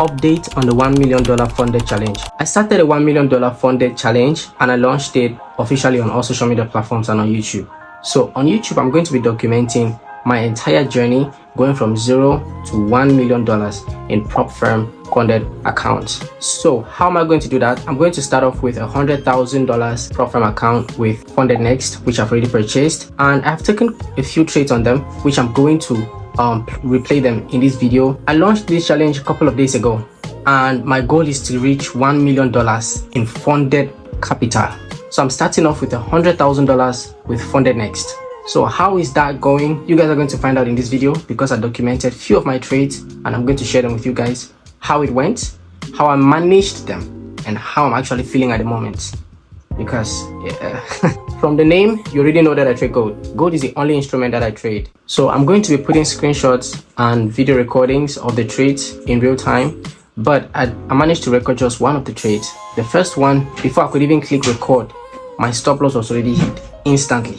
update on the $1 million funded challenge. I started a $1 million funded challenge and I launched it officially on all social media platforms and on YouTube. So on YouTube, I'm going to be documenting my entire journey going from $0 to $1 million in prop firm funded accounts. So how am I going to do that? I'm going to start off with a $100,000 prop firm account with Funded Next, which I've already purchased, and I've taken a few trades on them, which I'm going to replay them in this video. I launched this challenge a couple of days ago, and my goal is to reach $1 million in funded capital. So I'm starting off with $100,000 with Funded Next. So how is that going? You guys are going to find out in this video, because I documented a few of my trades and I'm going to share them with you guys, how it went, how I managed them, and how I'm actually feeling at the moment. Because from the name, you already know that I trade gold. Gold is the only instrument that I trade. So I'm going to be putting screenshots and video recordings of the trades in real time. But I managed to record just one of the trades. The first one, before I could even click record, my stop loss was already hit instantly.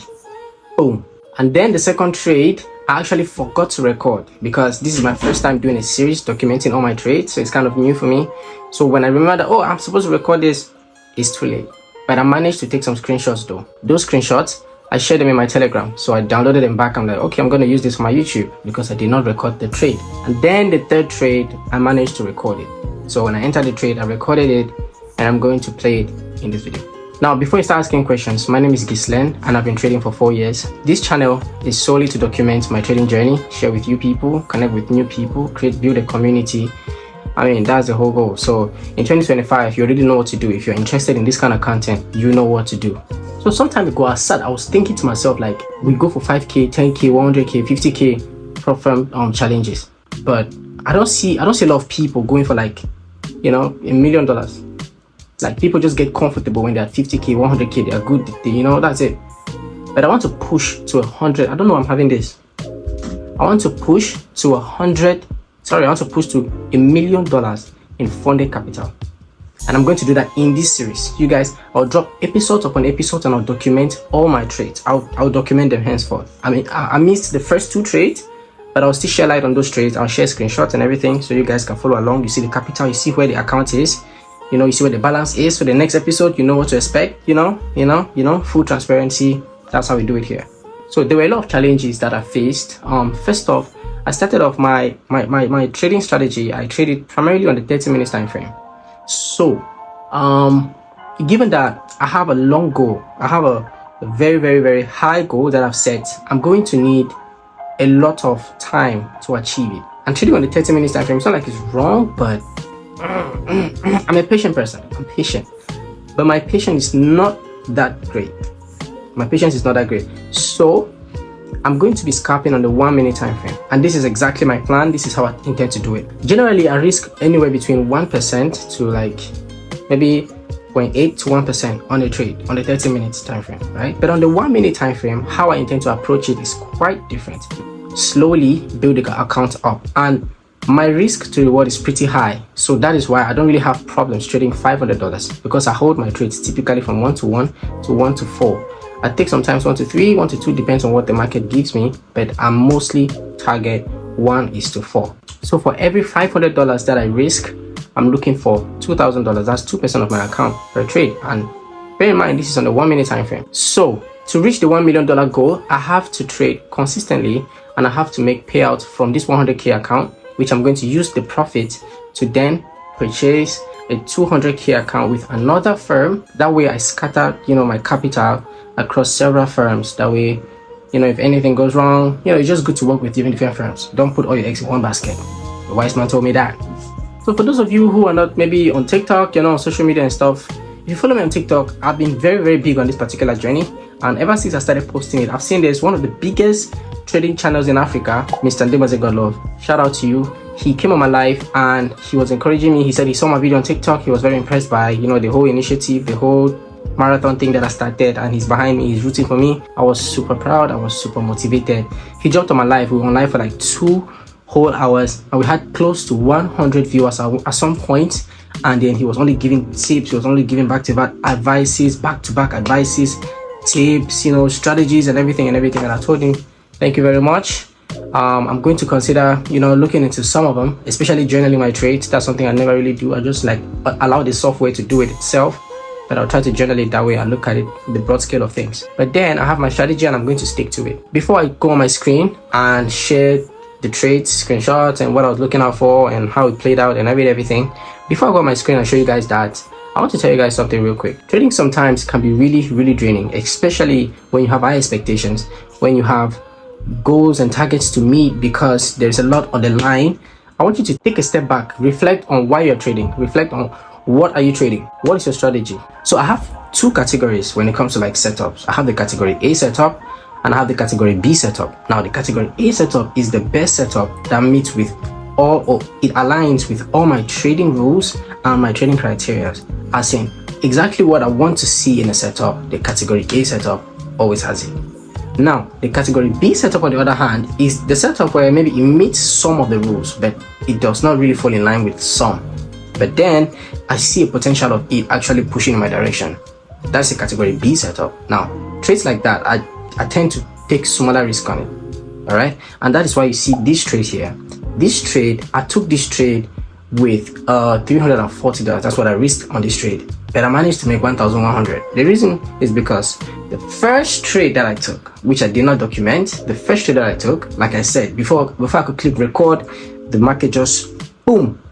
Boom. And then the second trade, I actually forgot to record because this is my first time doing a series documenting all my trades, so it's kind of new for me. So when I remember that, oh, I'm supposed to record this, it's too late. But I managed to take some screenshots though. Those screenshots, I shared them in my Telegram. So I downloaded them back. I'm like, okay, I'm going to use this for my YouTube because I did not record the trade. And then the third trade, I managed to record it. So when I entered the trade, I recorded it and I'm going to play it in this video. Now, before you start asking questions, my name is Gislen and I've been trading for 4 years. This channel is solely to document my trading journey, share with you people, connect with new people, build a community. I mean, that's the whole goal. So in 2025, you already know what to do. If you're interested in this kind of content, you know what to do. So some time ago, I was thinking to myself, like, we go for 5K, 10K, 100K, 50K prop firm challenges. But I don't see a lot of people going for, like, you know, $1 million. Like, people just get comfortable when they're at 50K, 100K, they are good, you know, that's it. But I want to push to 100. I don't know, I'm having this. I want to push to $1 million in funded capital. And I'm going to do that in this series. You guys, I'll drop episode upon episode and I'll document all my trades. I'll document them henceforth. I mean, I missed the first 2 trades, but I'll still share light on those trades. I'll share screenshots and everything so you guys can follow along. You see the capital, you see where the account is. You know, you see where the balance is. For the next episode, you know what to expect. You know, full transparency. That's how we do it here. So there were a lot of challenges that I faced. First off, I started off my trading strategy. I traded primarily on the 30-minute time frame. So, given that I have a long goal, I have a very, very, very high goal that I've set, I'm going to need a lot of time to achieve it. And trading on the 30-minute time frame, it's not like it's wrong, but I'm a patient person. I'm patient, but my patience is not that great. So I'm going to be scalping on the 1 minute time frame, and this is exactly my plan. This is how I intend to do it. Generally, I risk anywhere between 1% to like maybe 0.8 to 1% on a trade on the 30 minutes time frame, right? But on the 1 minute time frame, how I intend to approach it is quite different. Slowly build the account up, and my risk to reward is pretty high. So that is why I don't really have problems trading $500, because I hold my trades typically from 1 to 1 to 1 to 4. I take sometimes 1 to 3, 1 to 2, depends on what the market gives me, but I mostly target 1:4. So for every $500 that I risk, I'm looking for $2,000. That's 2% of my account per trade. And bear in mind, this is on the 1 minute time frame. So to reach the $1 million goal, I have to trade consistently and I have to make payouts from this 100K account, which I'm going to use the profit to then purchase a 200K account with another firm. That way I scatter, you know, my capital across several firms. That way, you know, if anything goes wrong, you know, it's just good to work with different firms. Don't put all your eggs in one basket. The wise man told me that. So for those of you who are not maybe on TikTok, you know, on social media and stuff, if you follow me on TikTok, I've been very, very big on this particular journey. And ever since I started posting it, I've seen there's one of the biggest trading channels in Africa, Mr. Ndemaze Godlove. Shout out to you. He came on my live and he was encouraging me. He said he saw my video on TikTok. He was very impressed by, you know, the whole initiative, the whole marathon thing that I started, and he's behind me, he's rooting for me. I was super proud, I was super motivated. He jumped on my live. We were on live for like 2 whole hours and we had close to 100 viewers at some point. And then he was only giving tips, he was only giving back-to-back advices, tips, you know, strategies and everything. And I told him, thank you very much. I'm going to consider, looking into some of them, especially journaling my trades. That's something I never really do. I just like allow the software to do it itself, but I'll try to journal it that way and look at it, the broad scale of things. But then I have my strategy and I'm going to stick to it. Before I go on my screen and share the trades, screenshots, and what I was looking out for and how it played out and everything, before I go on my screen and show you guys that, I want to tell you guys something real quick. Trading sometimes can be really, really draining, especially when you have high expectations, when you have goals and targets to meet, because there's a lot on the line. I want you to take a step back, reflect on why you're trading, reflect on what are you trading, what is your strategy. So I have two categories when it comes to like setups. I have the category A setup and I have the category B setup. Now the category A setup is the best setup that meets with it aligns with all my trading rules and my trading criteria, as in exactly what I want to see in a setup. The category A setup always has it. Now, the category B setup, on the other hand, is the setup where maybe it meets some of the rules, but it does not really fall in line with some. But then I see a potential of it actually pushing in my direction. That's the category B setup. Now, trades like that, I tend to take smaller risk on it. All right, and that is why you see this trade here. This trade, I took this trade with $340. That's what I risked on this trade, but I managed to make 1,100. The reason is because the first trade that I took, which I did not document, the first trade that I took, like I said before I could click record, the market just boom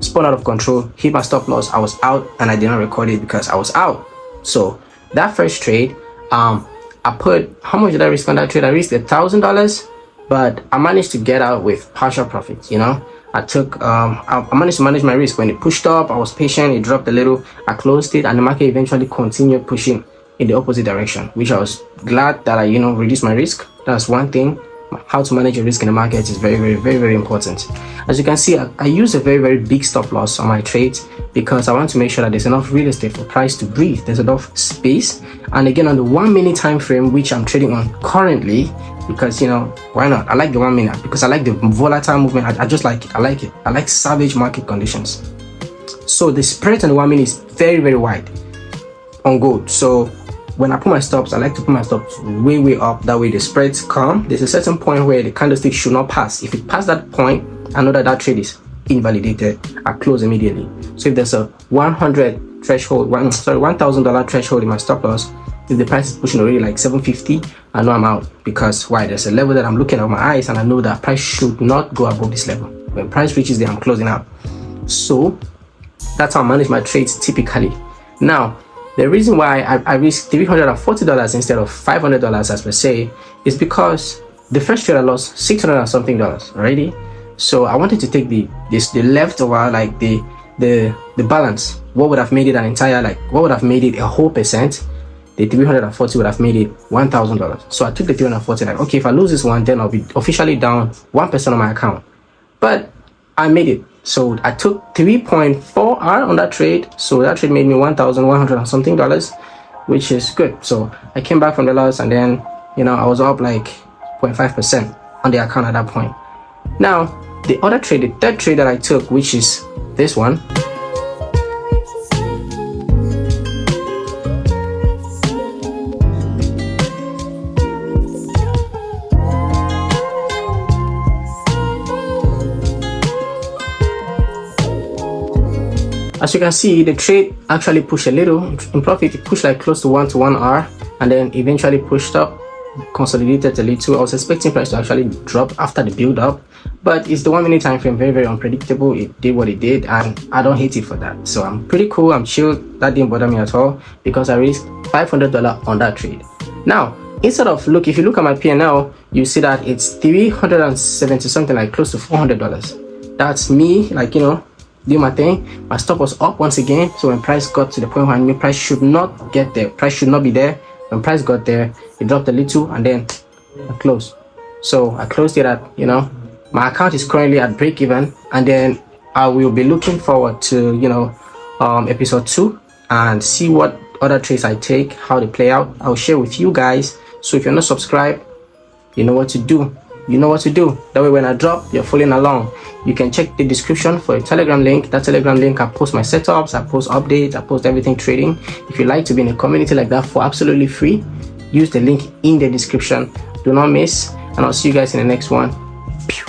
spun out of control, hit my stop loss. I was out and I did not record it because I was out. So that first trade, I put, how much did I risk on that trade? I risked $1,000, but I managed to get out with partial profits. I took I managed to manage my risk. When it pushed up, I was patient, it dropped a little, I closed it, and the market eventually continued pushing in the opposite direction, which I was glad that I reduced my risk. That's one thing. How to manage your risk in the market is very, very, very, very important. As you can see, I use a very, very big stop loss on my trades because I want to make sure that there's enough real estate for price to breathe. There's enough space. And again, on the 1 minute time frame, which I'm trading on currently, because why not? I like the 1 minute because I like the volatile movement. I just like it. I like it. I like savage market conditions. So the spread on the 1 minute is very, very wide on gold. So when I put my stops, I like to put my stops way, way up. That way the spreads come. There's a certain point where the candlestick should not pass. If it passes that point, I know that trade is invalidated. I close immediately. So if there's a $100 threshold, $1,000 threshold in my stop loss, if the price is pushing already like $750, I know I'm out. Because why? There's a level that I'm looking at with my eyes and I know that price should not go above this level. When price reaches there, I'm closing out. So that's how I manage my trades typically. Now, the reason why I risked $340 instead of $500 as per se is because the first trade I lost $600 and something already. So I wanted to take the leftover, like the balance. What would have made it an entire, what would have made it a whole percent? The 340 would have made it $1,000. So I took the 340, like, okay, if I lose this one, then I'll be officially down 1% on my account. But I made it. So I took 3.4R on that trade. So that trade made me $1,100 and something, which is good. So I came back from the loss and then, I was up like 0.5% on the account at that point. Now, the other trade, the third trade that I took, which is this one. As you can see, the trade actually pushed a little in profit. It pushed like close to 1 to 1R and then eventually pushed up, consolidated a little. I was expecting price to actually drop after the build up, but it's the 1 minute time frame, very, very unpredictable. It did what it did and I don't hate it for that. So I'm pretty cool, I'm chill. That didn't bother me at all because I risked $500 on that trade. Now, instead of if you look at my P&L, you see that it's 370 something, like close to $400. That's me, do my thing. My stop was up once again. So when price got to the point where I knew price should not get there, price should not be there. When price got there, it dropped a little and then I closed. So I closed it at, my account is currently at break even, and then I will be looking forward to, episode 2 and see what other trades I take, how they play out. I'll share with you guys. So if you're not subscribed, you know what to do. That way when I drop, you're following along. You can check the description for a Telegram link. That Telegram link, I post my setups, I post updates, I post everything trading. If you'd like to be in a community like that for absolutely free, use the link in the description. Do not miss, and I'll see you guys in the next one.